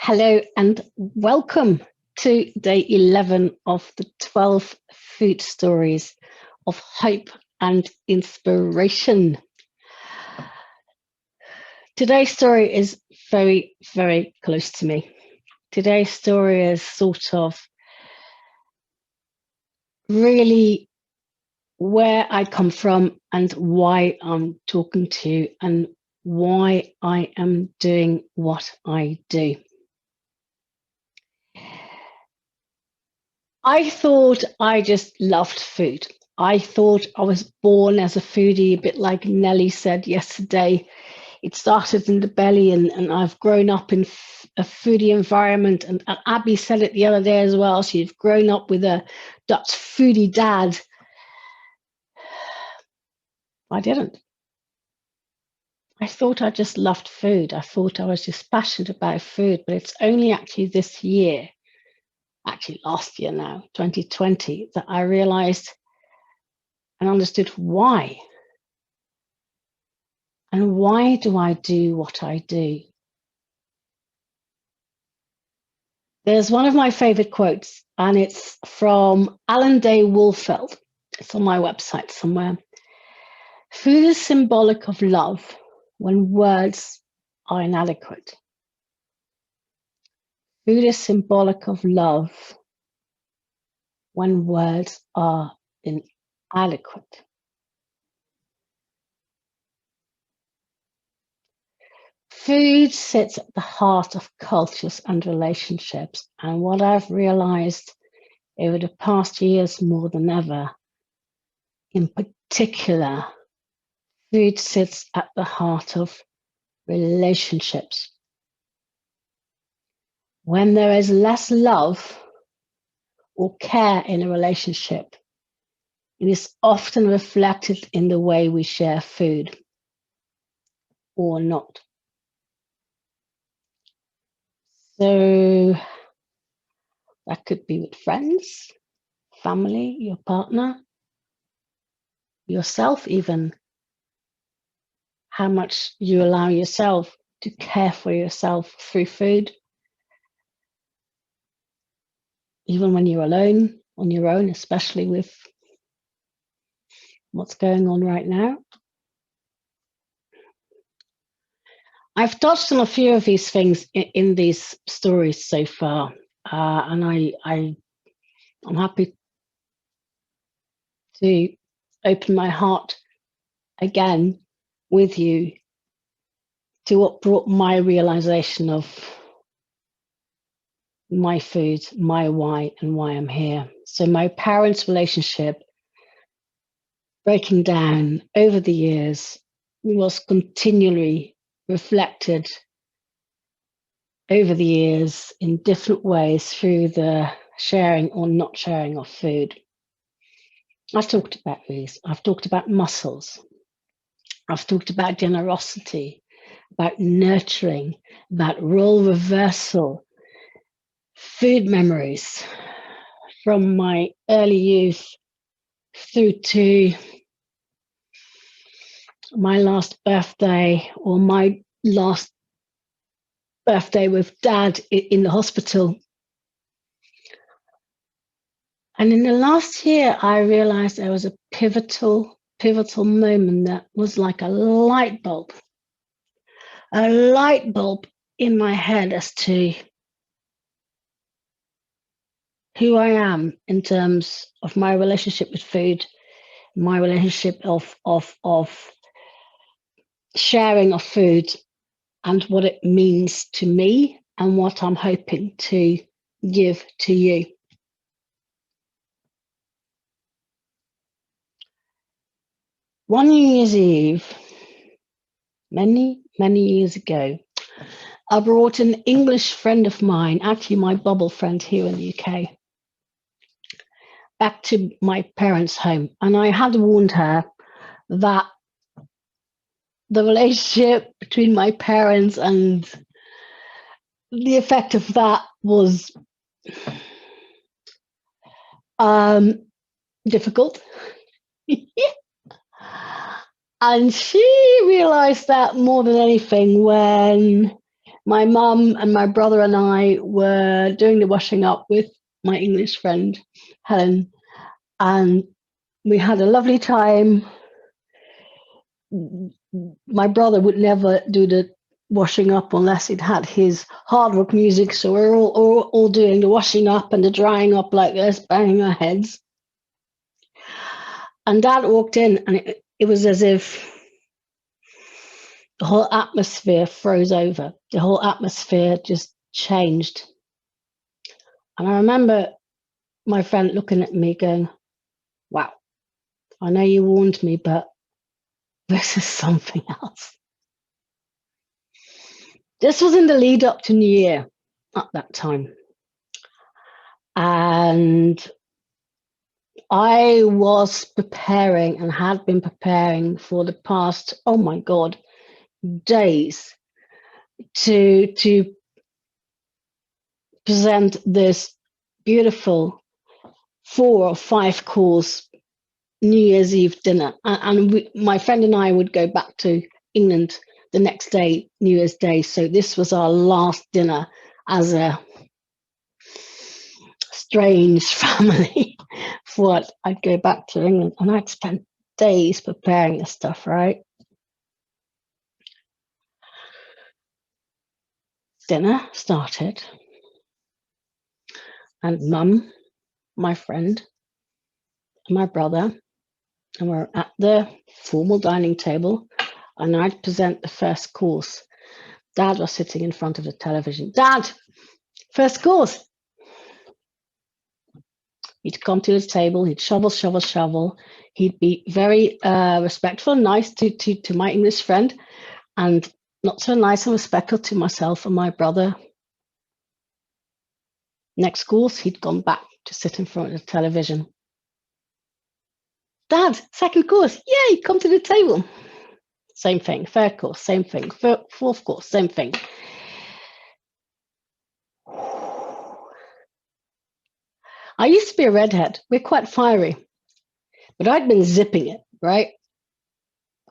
Hello and welcome to day 11 of the 12 food stories of hope and inspiration. Today's story is very, very close to me. Today's story is sort of really where I come from and why I'm talking to you and why I am doing what I do. I thought I just loved food. I thought I was born as a foodie, a bit like Nelly said yesterday. It started in the belly, and I've grown up in a foodie environment. And Abby said it the other day as well. She's grown up with a Dutch foodie dad. I didn't. I thought I just loved food. I thought I was just passionate about food, but it's only actually this year, actually last year now, 2020, that I realized and understood why. And why do I do what I do? There's one of my favorite quotes, and it's from Alan Day Wolfeld. It's on my website somewhere. Food is symbolic of love when words are inadequate. Food is symbolic of love when words are inadequate. Food sits at the heart of cultures and relationships, and what I've realized over the past years more than ever, in particular, food sits at the heart of relationships. When there is less love or care in a relationship, it is often reflected in the way we share food or not. So that could be with friends, family, your partner, yourself even. How much you allow yourself to care for yourself through food. Even when you're alone, on your own, especially with what's going on right now. I've touched on a few of these things in these stories so far, and I'm happy to open my heart again with you to what brought my realization of my food, my why, and why I'm here. So my parents' relationship breaking down over the years was continually reflected over the years in different ways through the sharing or not sharing of food. I've talked about these. I've talked about muscles. I've talked about generosity, about nurturing, about role reversal, food memories from my early youth through to my last birthday or my last birthday with Dad in the hospital. And in the last year, I realized there was a pivotal moment that was like a light bulb in my head as to who I am in terms of my relationship with food, my relationship of sharing of food and what it means to me and what I'm hoping to give to you. One New Year's Eve, many years ago, I brought an English friend of mine, actually my bubble friend here in the UK, back to my parents' home. And I had warned her that the relationship between my parents and the effect of that was difficult. And she realized that more than anything when My mum and my brother and I were doing the washing up with my English friend, Helen, and we had a lovely time. My brother would never do the washing up unless it had his hard rock music, so we're all doing the washing up and the drying up like this, banging our heads. And Dad walked in, and it was as if the whole atmosphere froze over. The whole atmosphere just changed. And I remember my friend looking at me going, wow, I know you warned me, but this is something else. This was in the lead up to New Year at that time. And I was preparing and had been preparing for the past, oh my God, days to present this beautiful 4 or 5 course New Year's Eve dinner. And my friend and I would go back to England the next day, New Year's Day. So this was our last dinner as a strange family for I'd go back to England, and I'd spent days preparing this stuff, right? Dinner started, and Mum, my friend, and my brother, and we're at the formal dining table, and I'd present the first course. Dad was sitting in front of the television. Dad, first course. He'd come to the table, he'd shovel. He'd be very respectful and nice to my English friend, and not so nice and respectful to myself and my brother. Next course, he'd gone back to sit in front of the television. Dad, second course, yay, come to the table. Same thing. Third course, same thing. Fourth course, same thing. I used to be a redhead. We're quite fiery, but I'd been zipping it, right?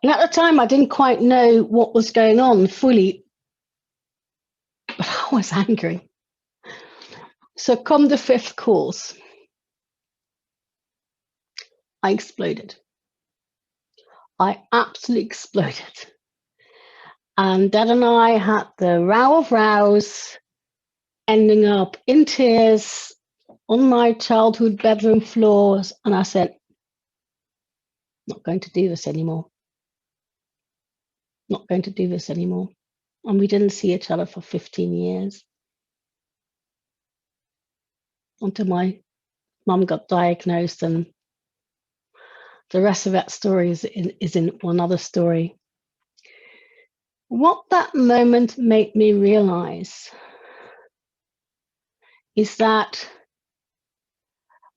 And at the time, I didn't quite know what was going on fully, but I was angry. So come the 5th course, I exploded. I absolutely exploded. And Dad and I had the row of rows, ending up in tears on my childhood bedroom floors. And I said, not going to do this anymore. Not going to do this anymore. And we didn't see each other for 15 years. Until my mum got diagnosed, and the rest of that story is in one other story. What that moment made me realize is that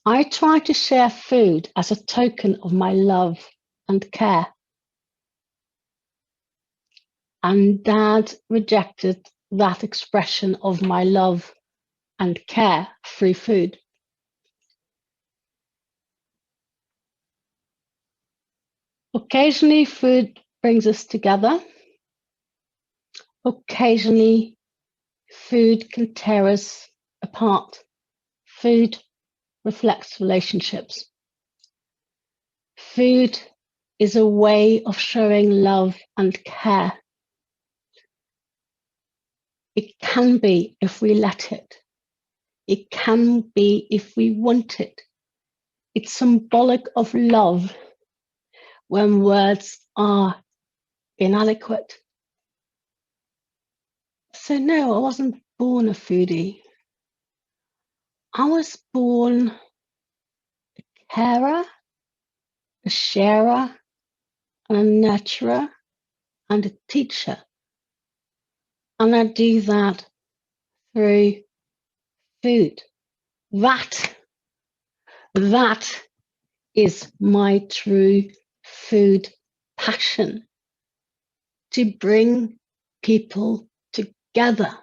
I try to share food as a token of my love and care. And Dad rejected that expression of my love and care through food. Occasionally, food brings us together. Occasionally, food can tear us apart. Food reflects relationships. Food is a way of showing love and care. It can be if we let it. It can be if we want it. It's symbolic of love when words are inadequate. So no, I wasn't born a foodie. I was born a carer, a sharer, and a nurturer, and a teacher. And I do that through food. That is my true food passion, to bring people together.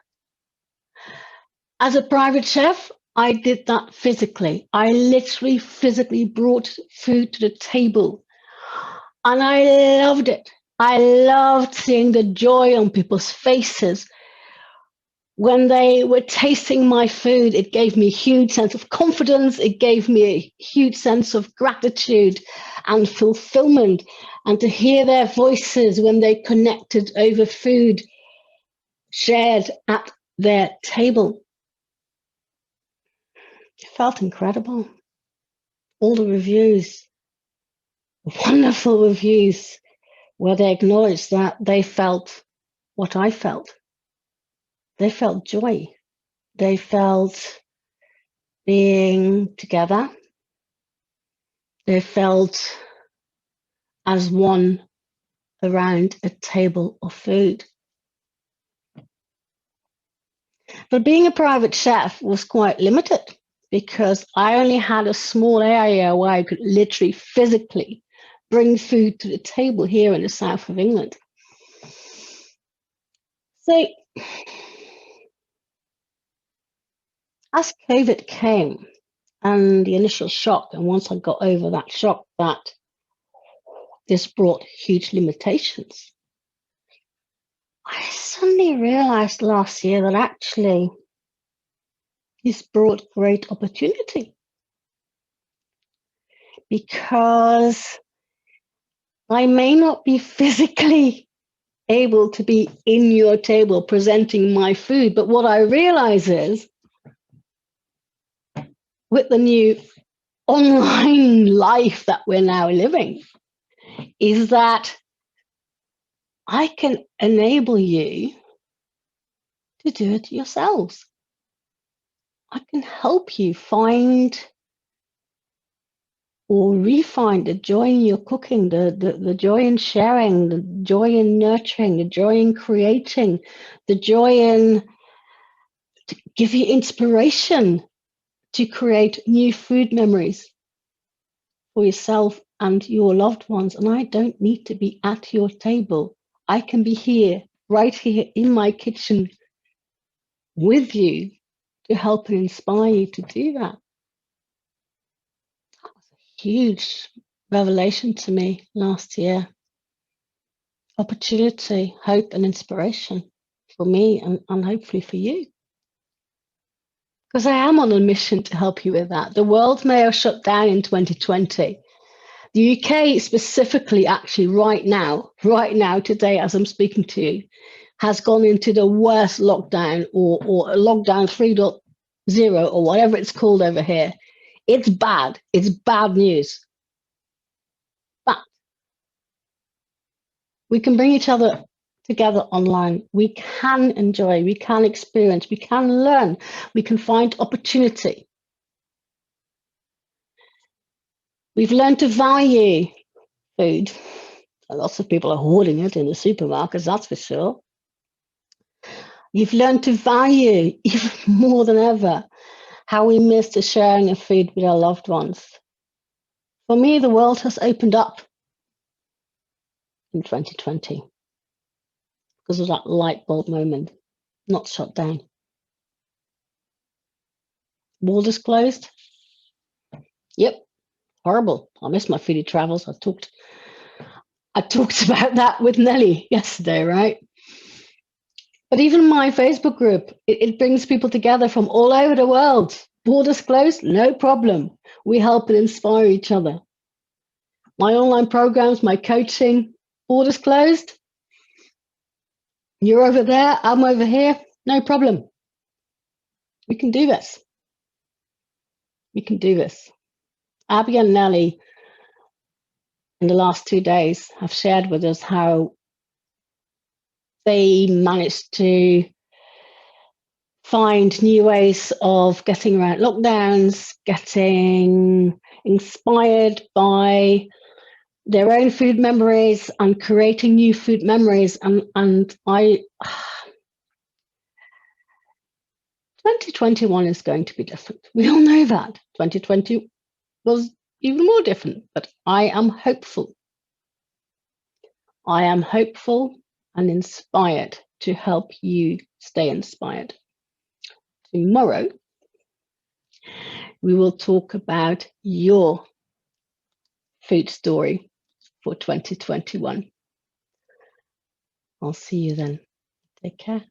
As a private chef, I did that physically. I literally physically brought food to the table, and I loved it. I loved seeing the joy on people's faces When they were tasting my food, it gave me a huge sense of confidence. It gave me a huge sense of gratitude and fulfillment. And to hear their voices when they connected over food shared at their table, it felt incredible. All the reviews, wonderful reviews, where they acknowledged that they felt what I felt. They felt joy. They felt being together. They felt as one around a table of food. But being a private chef was quite limited because I only had a small area where I could literally physically bring food to the table here in the south of England. So as COVID came and the initial shock, and once I got over that shock, that this brought huge limitations, I suddenly realized last year that actually this brought great opportunity, because I may not be physically able to be in your table presenting my food, but what I realize is with the new online life that we're now living is that I can enable you to do it yourselves. I can help you find or refine the joy in your cooking, the joy in sharing, the joy in nurturing, the joy in creating, the joy in to give you inspiration to create new food memories for yourself and your loved ones. And I don't need to be at your table. I can be here, right here in my kitchen with you to help and inspire you to do that. That was a huge revelation to me last year. Opportunity, hope, and inspiration for me and hopefully for you. Because I am on a mission to help you with that. The world may have shut down in 2020. The UK specifically, actually, right now, today, as I'm speaking to you, has gone into the worst lockdown or lockdown 3.0 or whatever it's called over here. It's bad. It's bad news. But we can bring each other together online. We can enjoy, we can experience, we can learn, we can find opportunity. We've learned to value food. Lots of people are hoarding it in the supermarkets, that's for sure. You've learned to value even more than ever how we miss the sharing of food with our loved ones. For me, the world has opened up in 2020 because of that light bulb moment, not shut down. Borders closed. Yep, horrible. I miss my foodie travels. I talked about that with Nelly yesterday, right? But even my Facebook group, it brings people together from all over the world. Borders closed, no problem. We help and inspire each other. My online programs, my coaching, borders closed. You're over there, I'm over here, no problem. We can do this. We can do this. Abby and Nelly, in the last 2 days, have shared with us how they managed to find new ways of getting around lockdowns, getting inspired by their own food memories and creating new food memories. And 2021 is going to be different. We all know that. 2020 was even more different, but I am hopeful. I am hopeful and inspired to help you stay inspired. Tomorrow, we will talk about your food story for 2021. I'll see you then. Take care.